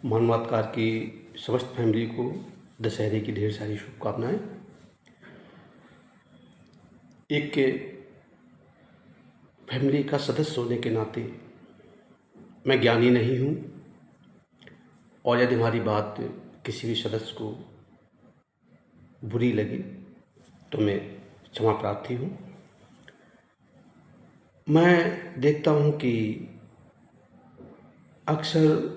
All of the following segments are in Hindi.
मानवाधिकार की समस्त फैमिली को दशहरे की ढेर सारी शुभकामनाएं। एक के फैमिली का सदस्य होने के नाते मैं ज्ञानी नहीं हूँ, और यदि हमारी बात किसी भी सदस्य को बुरी लगी तो मैं क्षमा प्रार्थी हूँ। मैं देखता हूँ कि अक्सर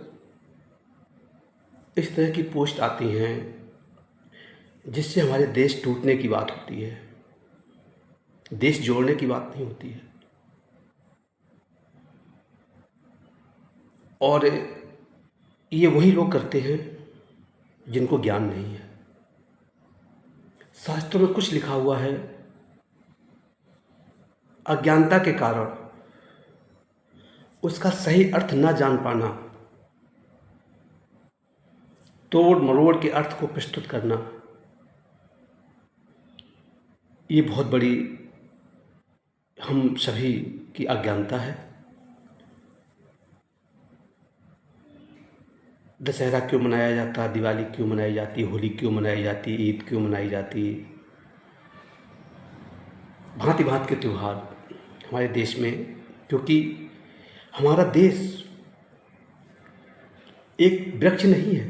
इस तरह की पोस्ट आती हैं जिससे हमारे देश टूटने की बात होती है, देश जोड़ने की बात नहीं होती है। और ये वही लोग करते हैं जिनको ज्ञान नहीं है। शास्त्रों में कुछ लिखा हुआ है, अज्ञानता के कारण उसका सही अर्थ न जान पाना, तोड़ मरोड़ के अर्थ को प्रस्तुत करना, ये बहुत बड़ी हम सभी की अज्ञानता है। दशहरा क्यों मनाया जाता, दिवाली क्यों मनाई जाती, होली क्यों मनाई जाती, ईद क्यों मनाई जाती, भांति भांति के त्यौहार हमारे देश में, क्योंकि हमारा देश एक वृक्ष नहीं है।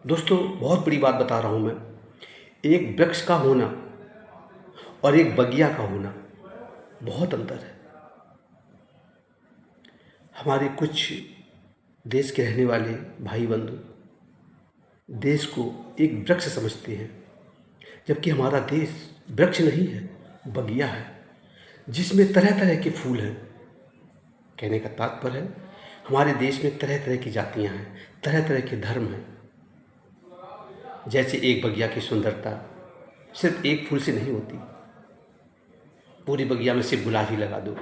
दोस्तों, बहुत बड़ी बात बता रहा हूँ मैं। एक वृक्ष का होना और एक बगिया का होना बहुत अंतर है। हमारे कुछ देश के रहने वाले भाई बंधु देश को एक वृक्ष समझते हैं, जबकि हमारा देश वृक्ष नहीं है, बगिया है, जिसमें तरह तरह के फूल हैं। कहने का तात्पर्य है, हमारे देश में तरह तरह की जातियां हैं, तरह तरह के धर्म हैं। जैसे एक बगिया की सुंदरता सिर्फ एक फूल से नहीं होती। पूरी बगिया में सिर्फ गुलाब ही लगा दो,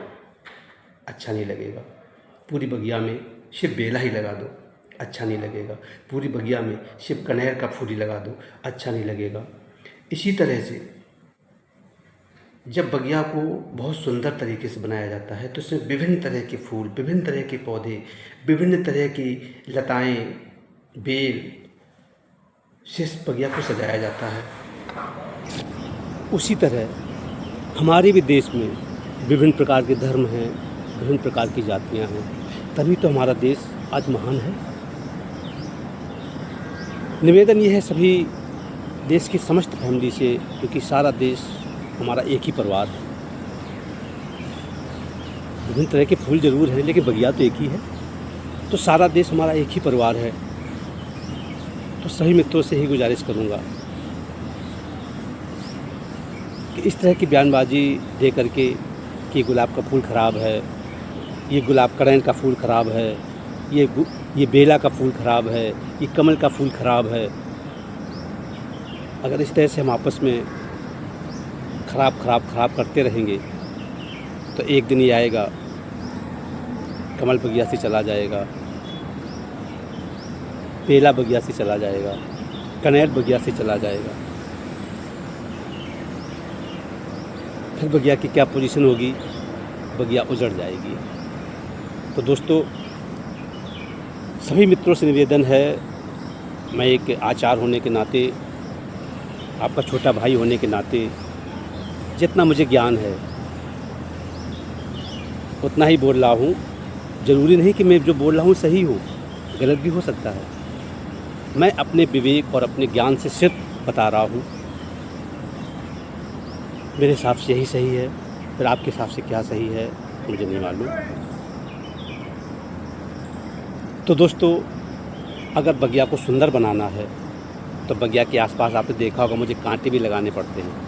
अच्छा नहीं लगेगा। पूरी बगिया में सिर्फ बेला ही लगा दो, अच्छा नहीं लगेगा। पूरी बगिया में सिर्फ कनेर का फूल ही लगा दो, अच्छा नहीं लगेगा। इसी तरह से जब बगिया को बहुत सुंदर तरीके से बनाया जाता है तो इसमें विभिन्न तरह के फूल, विभिन्न तरह के पौधे, विभिन्न तरह की लताएं, बेल से इस बगिया को सजाया जाता है। उसी तरह हमारे भी देश में विभिन्न प्रकार के धर्म हैं, विभिन्न प्रकार की जातियां हैं, तभी तो हमारा देश आज महान है। निवेदन ये है सभी देश की समस्त फैमिली से, क्योंकि सारा देश हमारा एक ही परिवार है। विभिन्न तरह के फूल जरूर हैं, लेकिन बगिया तो एक ही है। तो सारा देश हमारा एक ही परिवार है। तो सभी मित्रों से ही गुजारिश करूंगा कि इस तरह की बयानबाजी दे करके कि गुलाब का फूल ख़राब है, ये गुलाब कड़ैन का फूल ख़राब है, ये बेला का फूल ख़राब है, ये कमल का फूल ख़राब है, अगर इस तरह से हम आपस में खराब करते रहेंगे तो एक दिन ये आएगा, कमल बगिया से चला जाएगा, बेला बगिया से चला जाएगा, कनेर बगिया से चला जाएगा। फिर बगिया की क्या पोजीशन होगी, बगिया उजड़ जाएगी। तो दोस्तों, सभी मित्रों से निवेदन है, मैं एक आचार्य होने के नाते, आपका छोटा भाई होने के नाते, जितना मुझे ज्ञान है उतना ही बोल रहा हूँ। ज़रूरी नहीं कि मैं जो बोल रहा हूँ सही हो, गलत भी हो सकता है। मैं अपने विवेक और अपने ज्ञान से सिर्फ बता रहा हूँ। मेरे हिसाब से यही सही है, फिर आपके हिसाब से क्या सही है मुझे नहीं मालूम। तो दोस्तों, अगर बगिया को सुंदर बनाना है तो बगिया के आसपास आपने देखा होगा मुझे कांटे भी लगाने पड़ते हैं।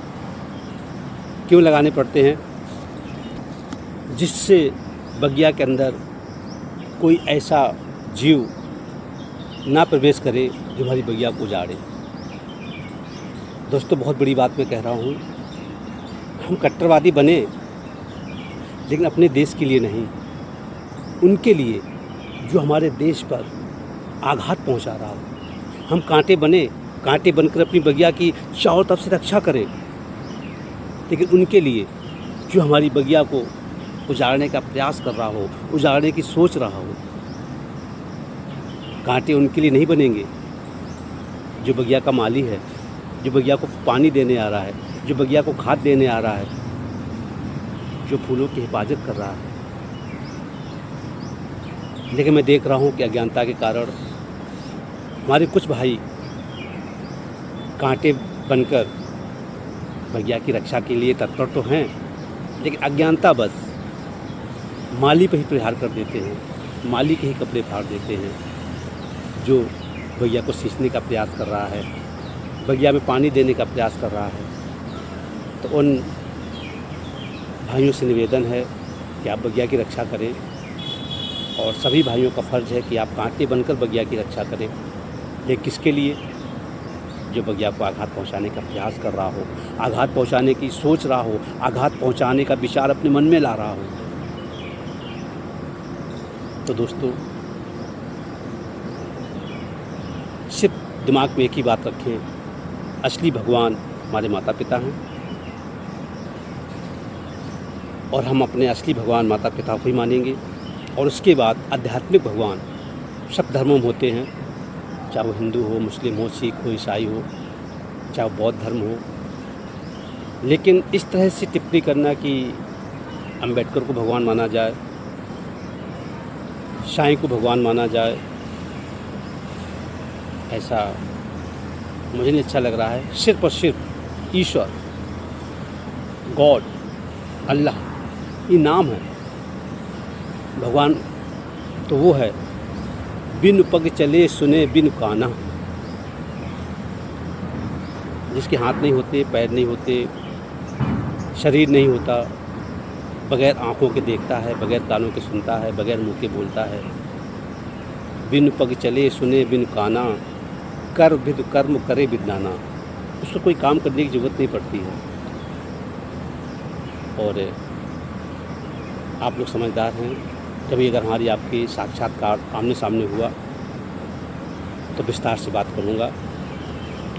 क्यों लगाने पड़ते हैं? जिससे बगिया के अंदर कोई ऐसा जीव ना प्रवेश करे जो हमारी बगिया को उजाड़े। दोस्तों, बहुत बड़ी बात मैं कह रहा हूँ। हम कट्टरवादी बने, लेकिन अपने देश के लिए नहीं, उनके लिए जो हमारे देश पर आघात पहुँचा रहा हो। हम कांटे बने, कांटे बनकर अपनी बगिया की चारों तरफ से रक्षा करें, लेकिन उनके लिए जो हमारी बगिया को उजाड़ने का प्रयास कर रहा हो, उजाड़ने की सोच रहा हो, कांटे उनके लिए नहीं बनेंगे जो बगिया का माली है, जो बगिया को पानी देने आ रहा है, जो बगिया को खाद देने आ रहा है, जो फूलों की हिफाजत कर रहा है। लेकिन मैं देख रहा हूँ कि अज्ञानता के कारण हमारे कुछ भाई कांटे बनकर बगिया की रक्षा के लिए तत्पर तो हैं, लेकिन अज्ञानता बस माली पर ही प्रहार कर देते हैं, माली के ही कपड़े फाड़ देते हैं जो बगिया को सींचने का प्रयास कर रहा है, बगिया में पानी देने का प्रयास कर रहा है। तो उन भाइयों से निवेदन है कि आप बगिया की रक्षा करें, और सभी भाइयों का फ़र्ज़ है कि आप कांटे बनकर बगिया की रक्षा करें। लेकिन किसके लिए? जो बगिया को आघात पहुंचाने का प्रयास कर रहा हो, आघात पहुंचाने की सोच रहा हो, आघात पहुंचाने का विचार अपने मन में ला रहा हो। तो दोस्तों, सिर्फ दिमाग में एक ही बात रखें, असली भगवान हमारे माता पिता हैं, और हम अपने असली भगवान माता पिता को ही मानेंगे। और उसके बाद आध्यात्मिक भगवान सब धर्मों में होते हैं, चाहे वो हिंदू हो, मुस्लिम हो, सिख हो, ईसाई हो, चाहे वो बौद्ध धर्म हो। लेकिन इस तरह से टिप्पणी करना कि अम्बेडकर को भगवान माना जाए, साईं को भगवान माना जाए, ऐसा मुझे नहीं अच्छा लग रहा है। सिर्फ और सिर्फ ईश्वर, गॉड, अल्लाह ये नाम है। भगवान तो वो है बिन पग चले सुने बिन काना, जिसके हाथ नहीं होते, पैर नहीं होते, शरीर नहीं होता, बगैर आँखों के देखता है, बगैर कानों के सुनता है, बगैर मुँह के बोलता है। बिन पग चले सुने बिन काना, कर विद कर्म करे विद नाना। उसको कोई काम करने की ज़रूरत नहीं पड़ती है। और आप लोग समझदार हैं, कभी अगर हमारी आपकी साक्षात्कार आमने सामने हुआ तो विस्तार से बात करूँगा।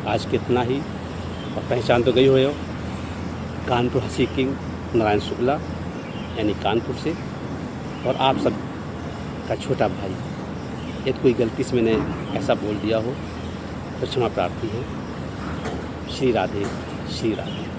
आज के इतना ही। और पहचान तो गई हो, कानपुर हंसी किंग नारायण शुक्ला, यानी कानपुर से, और आप सब का छोटा भाई। यदि कोई गलती से मैंने ऐसा बोल दिया हो तो क्षमा प्रार्थी है। श्री राधे, श्री राधे।